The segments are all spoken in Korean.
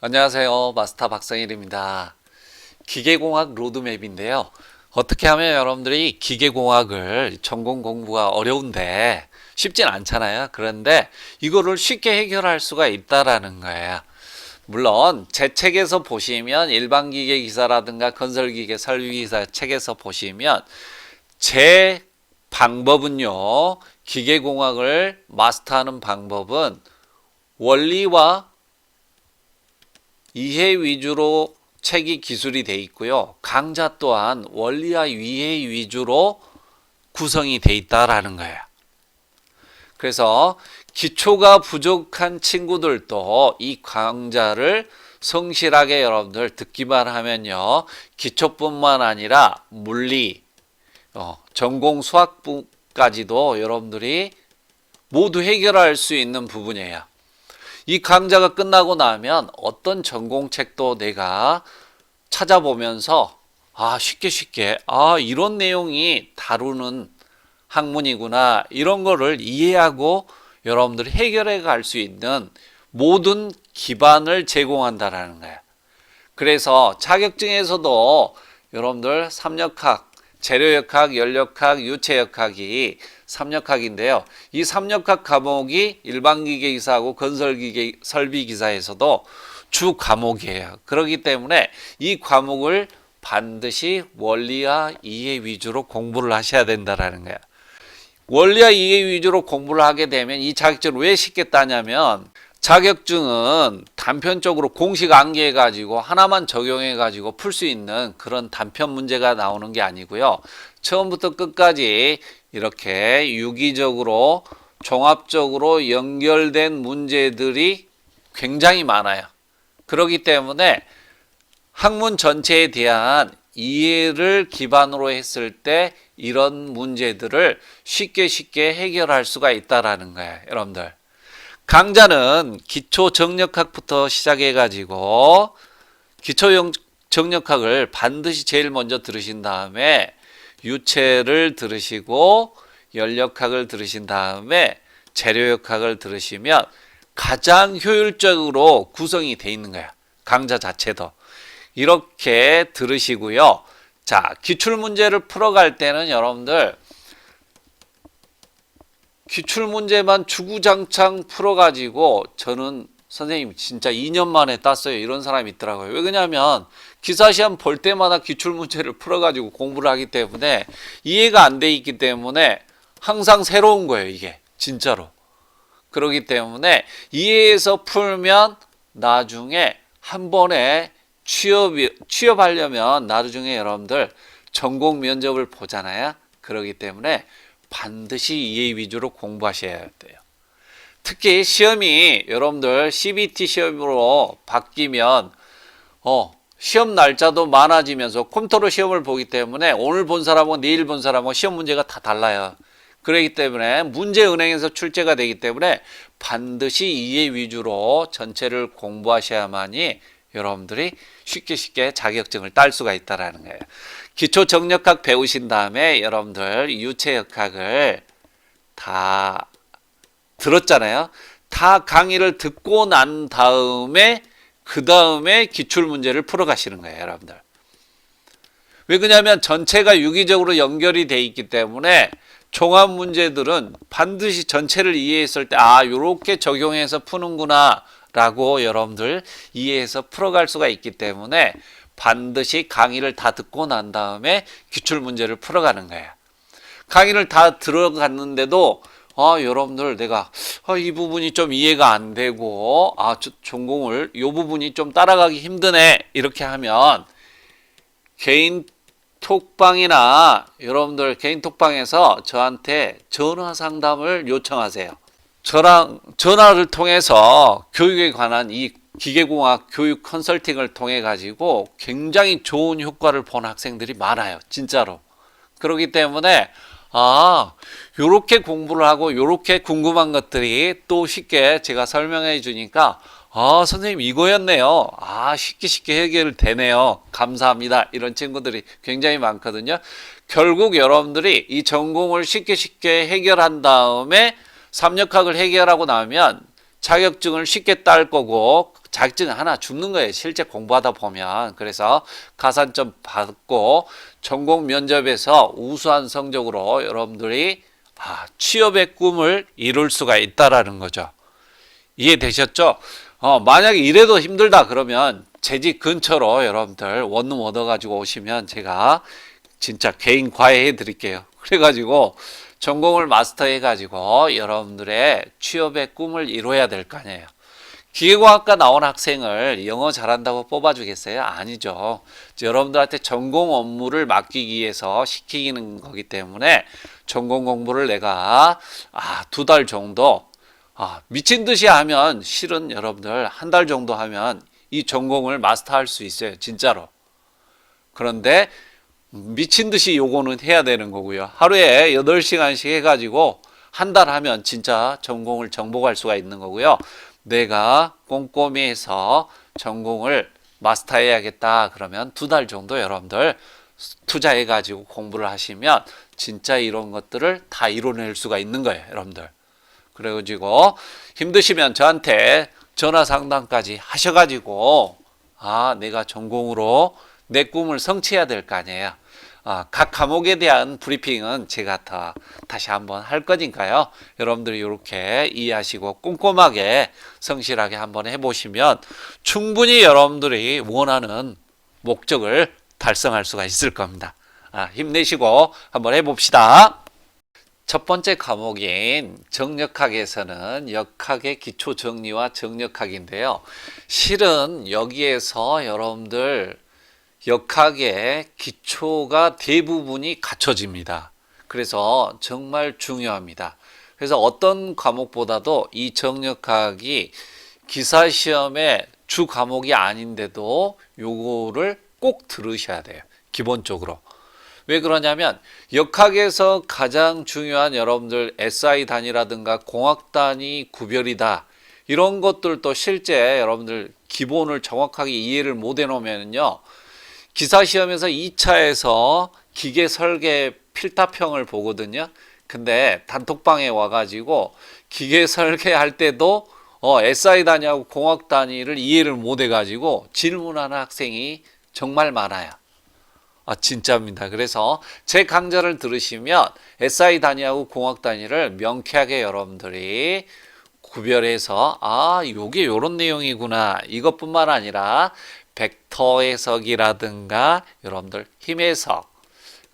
안녕하세요. 마스터 박성일입니다. 기계공학 로드맵인데요. 어떻게 하면 여러분들이 기계공학을 전공 공부가 어려운데 쉽진 않잖아요. 그런데 이거를 쉽게 해결할 수가 있다라는 거예요. 물론 제 책에서 보시면 일반기계기사라든가 건설기계 설비기사 책에서 보시면 제 방법은요. 기계공학을 마스터하는 방법은 원리와 이해 위주로 책이 기술이 돼 있고요. 강좌 또한 원리와 이해 위주로 구성이 돼 있다라는 거예요. 그래서 기초가 부족한 친구들도 이 강좌를 성실하게 여러분들 듣기만 하면요. 기초뿐만 아니라 물리, 전공 수학부까지도 여러분들이 모두 해결할 수 있는 부분이에요. 이 강좌가 끝나고 나면 어떤 전공책도 내가 찾아보면서 쉽게 이런 내용이 다루는 학문이구나 이런 거를 이해하고 여러분들이 해결해 갈 수 있는 모든 기반을 제공한다라는 거예요. 그래서 자격증에서도 여러분들 삼역학, 재료역학, 연력학, 유체역학이 삼역학인데요. 이 삼역학 과목이 일반기계기사하고 건설기계 설비기사에서도 주 과목이에요. 그렇기 때문에 이 과목을 반드시 원리와 이해 위주로 공부를 하셔야 된다는 거예요. 원리와 이해 위주로 공부를 하게 되면 이 자격증을 왜 쉽게 따냐면 자격증은 단편적으로 공식 암기해 가지고 하나만 적용해 가지고 풀 수 있는 그런 단편 문제가 나오는 게 아니고요. 처음부터 끝까지 이렇게 유기적으로 종합적으로 연결된 문제들이 굉장히 많아요. 그렇기 때문에 학문 전체에 대한 이해를 기반으로 했을 때 이런 문제들을 쉽게 해결할 수가 있다라는 거예요. 여러분들. 강좌는 기초 정력학부터 시작해 가지고 기초 정력학을 반드시 제일 먼저 들으신 다음에 유체를 들으시고 연력학을 들으신 다음에 재료역학을 들으시면 가장 효율적으로 구성이 돼 있는 거야. 강좌 자체도. 이렇게 들으시고요. 자, 기출문제를 풀어갈 때는 여러분들 기출문제만 주구장창 풀어가지고 저는 선생님 진짜 2년 만에 땄어요. 이런 사람이 있더라고요. 왜 그러냐면 기사시험 볼 때마다 기출문제를 풀어가지고 공부를 하기 때문에 이해가 안 돼 있기 때문에 항상 새로운 거예요. 이게 진짜로. 그렇기 때문에 이해해서 풀면 나중에 한 번에 취업하려면 나중에 여러분들 전공 면접을 보잖아요. 그렇기 때문에 반드시 이해 위주로 공부하셔야 돼요. 특히 시험이 여러분들 CBT 시험으로 바뀌면 시험 날짜도 많아지면서 컴퓨터로 시험을 보기 때문에 오늘 본 사람하고 내일 본 사람하고 시험 문제가 다 달라요. 그렇기 때문에 문제은행에서 출제가 되기 때문에 반드시 이해 위주로 전체를 공부하셔야만이 여러분들이 쉽게 자격증을 딸 수가 있다는 거예요. 기초 정력학 배우신 다음에 여러분들 유체역학을 다 들었잖아요. 다 강의를 듣고 난 다음에 그 다음에 기출문제를 풀어가시는 거예요. 여러분들. 왜 그러냐면 전체가 유기적으로 연결이 돼 있기 때문에 종합 문제들은 반드시 전체를 이해했을 때 요렇게 적용해서 푸는구나 라고 여러분들 이해해서 풀어갈 수가 있기 때문에 반드시 강의를 다 듣고 난 다음에 기출문제를 풀어가는 거예요. 강의를 다 들어갔는데도 여러분들 내가 이 부분이 좀 이해가 안 되고 전공을 이 부분이 좀 따라가기 힘드네 이렇게 하면 개인 톡방이나 여러분들 개인 톡방에서 저한테 전화 상담을 요청하세요. 저랑 전화를 통해서 교육에 관한 이 기계공학 교육 컨설팅을 통해 가지고 굉장히 좋은 효과를 본 학생들이 많아요. 진짜로. 그렇기 때문에 요렇게 공부를 하고 요렇게 궁금한 것들이 또 쉽게 제가 설명해 주니까 선생님 이거였네요. 쉽게 해결되네요. 감사합니다. 이런 친구들이 굉장히 많거든요. 결국 여러분들이 이 전공을 쉽게 해결한 다음에 삼역학을 해결하고 나면 자격증을 쉽게 딸 거고 자격증 하나 죽는 거예요. 실제 공부하다 보면. 그래서 가산점 받고 전공 면접에서 우수한 성적으로 여러분들이 취업의 꿈을 이룰 수가 있다라는 거죠. 이해되셨죠? 만약에 이래도 힘들다 그러면 제 집 근처로 여러분들 원룸 얻어가지고 오시면 제가 진짜 개인 과외 해드릴게요. 그래가지고 전공을 마스터해 가지고 여러분들의 취업의 꿈을 이뤄야 될 거 아니에요. 기계공학과 나온 학생을 영어 잘한다고 뽑아주겠어요? 아니죠. 여러분들한테 전공 업무를 맡기기 위해서 시키는 거기 때문에 전공 공부를 내가 2달 정도 미친 듯이 하면 실은 여러분들 1달 정도 하면 이 전공을 마스터할 수 있어요. 진짜로. 그런데 미친 듯이 요거는 해야 되는 거고요. 하루에 8시간씩 해가지고 한 달 하면 진짜 전공을 정복할 수가 있는 거고요. 내가 꼼꼼히 해서 전공을 마스터해야겠다 그러면 2달 정도 여러분들 투자해가지고 공부를 하시면 진짜 이런 것들을 다 이뤄낼 수가 있는 거예요. 여러분들. 그래가지고 힘드시면 저한테 전화 상담까지 하셔가지고 내가 전공으로 내 꿈을 성취해야 될 거 아니에요. 각 과목에 대한 브리핑은 제가 다시 한번 할 거니까요. 여러분들이 이렇게 이해하시고 꼼꼼하게 성실하게 한번 해보시면 충분히 여러분들이 원하는 목적을 달성할 수가 있을 겁니다. 힘내시고 한번 해봅시다. 첫 번째 과목인 정력학에서는 역학의 기초 정리와 정력학인데요. 실은 여기에서 여러분들 역학의 기초가 대부분이 갖춰집니다. 그래서 정말 중요합니다. 그래서 어떤 과목보다도 이 정력학이 기사시험의 주 과목이 아닌데도 요거를 꼭 들으셔야 돼요. 기본적으로. 왜 그러냐면 역학에서 가장 중요한 여러분들 SI 단위라든가 공학 단위 구별이다. 이런 것들도 실제 여러분들 기본을 정확하게 이해를 못 해놓으면요. 기사시험에서 2차에서 기계 설계 필답형을 보거든요. 근데 단톡방에 와가지고 기계 설계할 때도 SI 단위하고 공학 단위를 이해를 못 해가지고 질문하는 학생이 정말 많아요. 진짜입니다. 그래서 제 강좌를 들으시면 SI 단위하고 공학 단위를 명쾌하게 여러분들이 구별해서 요게 요런 내용이구나. 이것뿐만 아니라 벡터 해석이라든가 여러분들 힘 해석,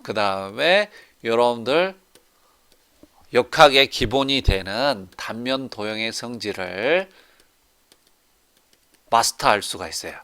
그 다음에 여러분들 역학의 기본이 되는 단면 도형의 성질을 마스터할 수가 있어요.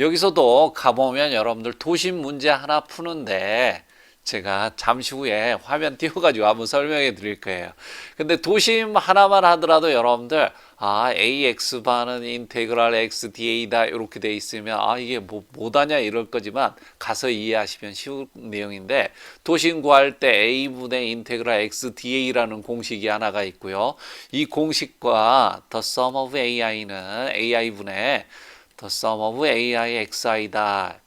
여기서도 가보면 여러분들 도심 문제 하나 푸는데 제가 잠시 후에 화면 띄워가지고 한번 설명해 드릴 거예요. 근데 도심 하나만 하더라도 여러분들 AX반은 인테그랄 XDA다 이렇게 돼 있으면 이게 뭐다냐 이럴 거지만 가서 이해하시면 쉬운 내용인데 도심 구할 때 A분의 인테그랄 XDA라는 공식이 하나가 있고요. 이 공식과 the sum of AI는 AI분의 the sum of AI XI다.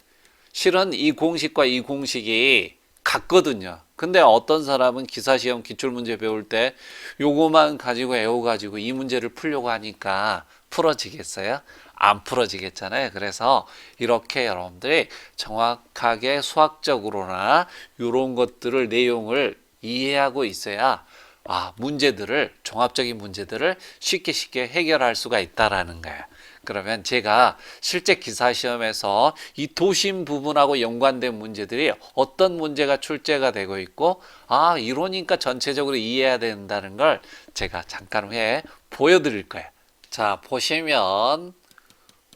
실은 이 공식과 이 공식이 같거든요. 근데 어떤 사람은 기사시험 기출문제 배울 때 요거만 가지고 애워가지고 이 문제를 풀려고 하니까 풀어지겠어요? 안 풀어지겠잖아요. 그래서 이렇게 여러분들이 정확하게 수학적으로나 이런 것들을 내용을 이해하고 있어야 문제들을 종합적인 문제들을 쉽게 해결할 수가 있다라는 거예요. 그러면 제가 실제 기사시험에서 이 도심 부분하고 연관된 문제들이 어떤 문제가 출제가 되고 있고 이러니까 전체적으로 이해해야 된다는 걸 제가 잠깐 후에 보여드릴 거예요. 자, 보시면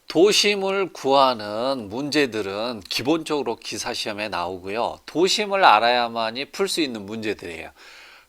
도심을 구하는 문제들은 기본적으로 기사시험에 나오고요. 도심을 알아야만이 풀 수 있는 문제들이에요.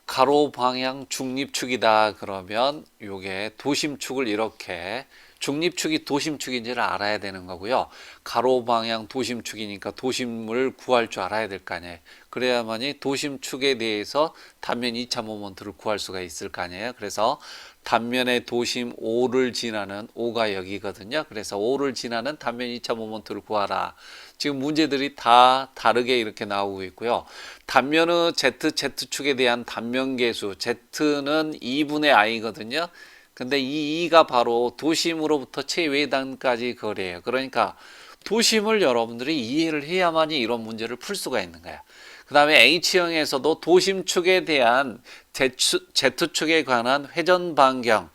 가로 방향 중립축이다 그러면 요게 도심축을 이렇게 중립축이 도심축인지를 알아야 되는 거고요. 가로 방향 도심축이니까 도심을 구할 줄 알아야 될 거 아니에요. 그래야만이 도심축에 대해서 단면 2차 모멘트를 구할 수가 있을 거 아니에요. 그래서 단면의 도심 O를 지나는 O가 여기거든요. 그래서 O를 지나는 단면 2차 모먼트를 구하라. 지금 문제들이 다 다르게 이렇게 나오고 있고요. 단면의 Z축에 대한 단면계수 Z는 2분의 I거든요. 근데 이 2가 바로 도심으로부터 최외단까지 거리예요. 그러니까 도심을 여러분들이 이해를 해야만이 이런 문제를 풀 수가 있는 거야. 그 다음에 H형에서도 도심축에 대한 Z축에 관한 회전 반경,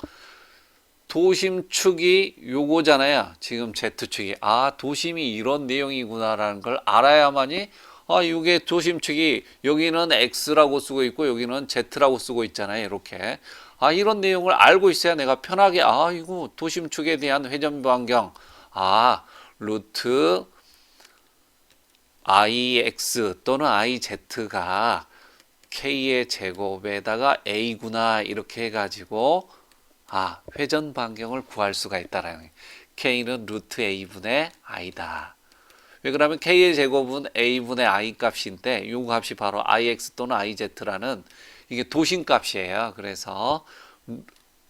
도심축이 요거잖아요. 지금 Z축이. 아, 도심이 이런 내용이구나라는 걸 알아야만이, 아, 이게 도심축이 여기는 X라고 쓰고 있고 여기는 Z라고 쓰고 있잖아요. 이렇게. 아, 이런 내용을 알고 있어야 내가 편하게, 아, 이거 도심축에 대한 회전 반경, 아, 루트 ix 또는 iz가 k의 제곱에다가 a구나 이렇게 해가지고 아, 회전 반경을 구할 수가 있다라는 거예요. k는 루트 a분의 i다. 왜 그러면 k의 제곱은 a분의 i 값인데 이 값이 바로 ix 또는 iz라는 이게 도심 값이에요. 그래서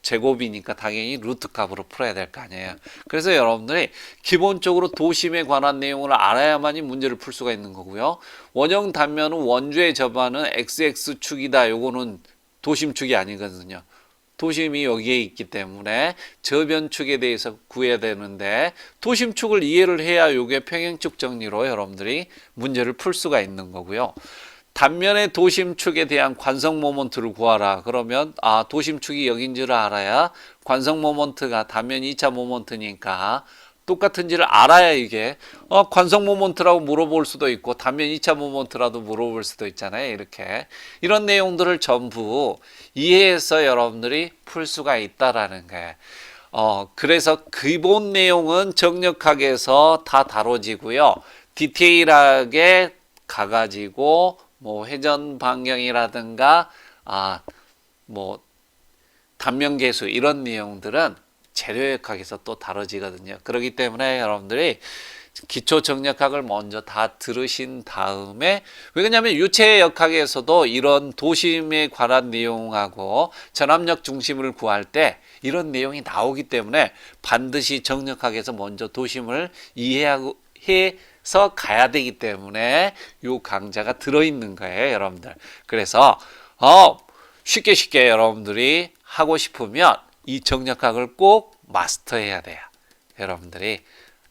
제곱이니까 당연히 루트 값으로 풀어야 될 거 아니에요. 그래서 여러분들이 기본적으로 도심에 관한 내용을 알아야만이 문제를 풀 수가 있는 거고요. 원형 단면은 원주의 접안은 xx축이다. 요거는 도심축이 아니거든요. 도심이 여기에 있기 때문에 저변축에 대해서 구해야 되는데 도심축을 이해를 해야 요게 평행축 정리로 여러분들이 문제를 풀 수가 있는 거고요. 단면의 도심축에 대한 관성 모먼트를 구하라. 그러면 아, 도심축이 여긴지를 알아야 관성 모먼트가 단면 2차 모먼트니까 똑같은지를 알아야 이게 관성 모먼트라고 물어볼 수도 있고 단면 2차 모먼트라도 물어볼 수도 있잖아요. 이렇게 이런 내용들을 전부 이해해서 여러분들이 풀 수가 있다라는 거예요. 그래서 기본 내용은 정력학에서 다 다뤄지고요. 디테일하게 가가지고 뭐 회전 반경이라든가 뭐 단면계수 이런 내용들은 재료역학에서 또 다뤄지거든요. 그렇기 때문에 여러분들이 기초 정력학을 먼저 다 들으신 다음에 왜냐하면 유체역학에서도 이런 도심에 관한 내용하고 전압력 중심을 구할 때 이런 내용이 나오기 때문에 반드시 정력학에서 먼저 도심을 이해하고 해서 가야 되기 때문에 요 강좌가 들어있는 거예요, 여러분들. 그래서 쉽게 여러분들이 하고 싶으면 이 정력학을 꼭 마스터해야 돼요, 여러분들이.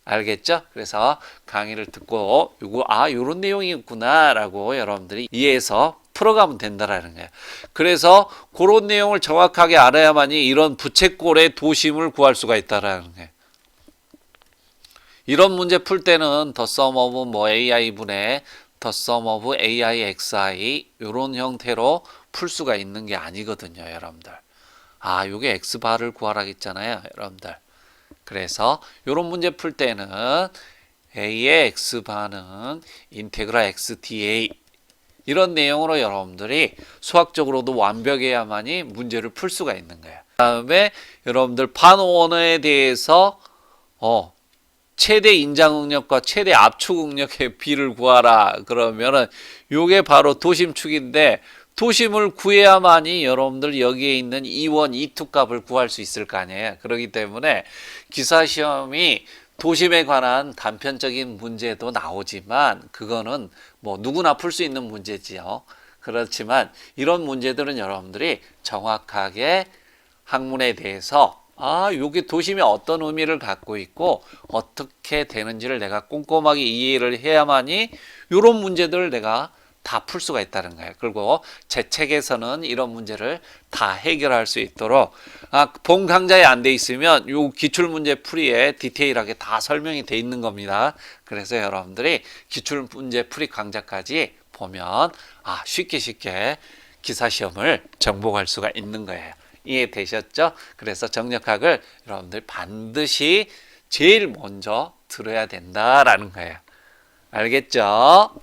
알겠죠? 그래서 강의를 듣고 요런 내용이 있구나라고 여러분들이 이해해서 풀어가면 된다라는 거예요. 그래서 그런 내용을 정확하게 알아야만이 이런 부채꼴의 도심을 구할 수가 있다라는 거예요. 이런 문제 풀 때는 더 sum of 뭐 ai분의 더 sum of ai xi 이런 형태로 풀 수가 있는 게 아니거든요, 여러분들. 요게 x바를 구하라 했잖아요, 여러분들. 그래서 이런 문제 풀 때는 a의 x바는 인테그랄 xdA 이런 내용으로 여러분들이 수학적으로도 완벽해야만이 문제를 풀 수가 있는 거예요. 그 다음에 여러분들 반원어에 대해서 최대 인장응력과 최대 압축응력의 비를 구하라. 그러면은 요게 바로 도심축인데 도심을 구해야만이 여러분들 여기에 있는 E1, E2 값을 구할 수 있을 거 아니에요. 그렇기 때문에 기사시험이 도심에 관한 단편적인 문제도 나오지만 그거는 뭐 누구나 풀 수 있는 문제지요. 그렇지만 이런 문제들은 여러분들이 정확하게 학문에 대해서 요게 도심이 어떤 의미를 갖고 있고 어떻게 되는지를 내가 꼼꼼하게 이해를 해야만이 이런 문제들을 내가 다 풀 수가 있다는 거예요. 그리고 제 책에서는 이런 문제를 다 해결할 수 있도록 본 강좌에 안 돼 있으면 요 기출문제 풀이에 디테일하게 다 설명이 돼 있는 겁니다. 그래서 여러분들이 기출문제 풀이 강좌까지 보면 쉽게 기사시험을 정복할 수가 있는 거예요. 이해되셨죠? 그래서 정력학을 여러분들 반드시 제일 먼저 들어야 된다라는 거예요. 알겠죠?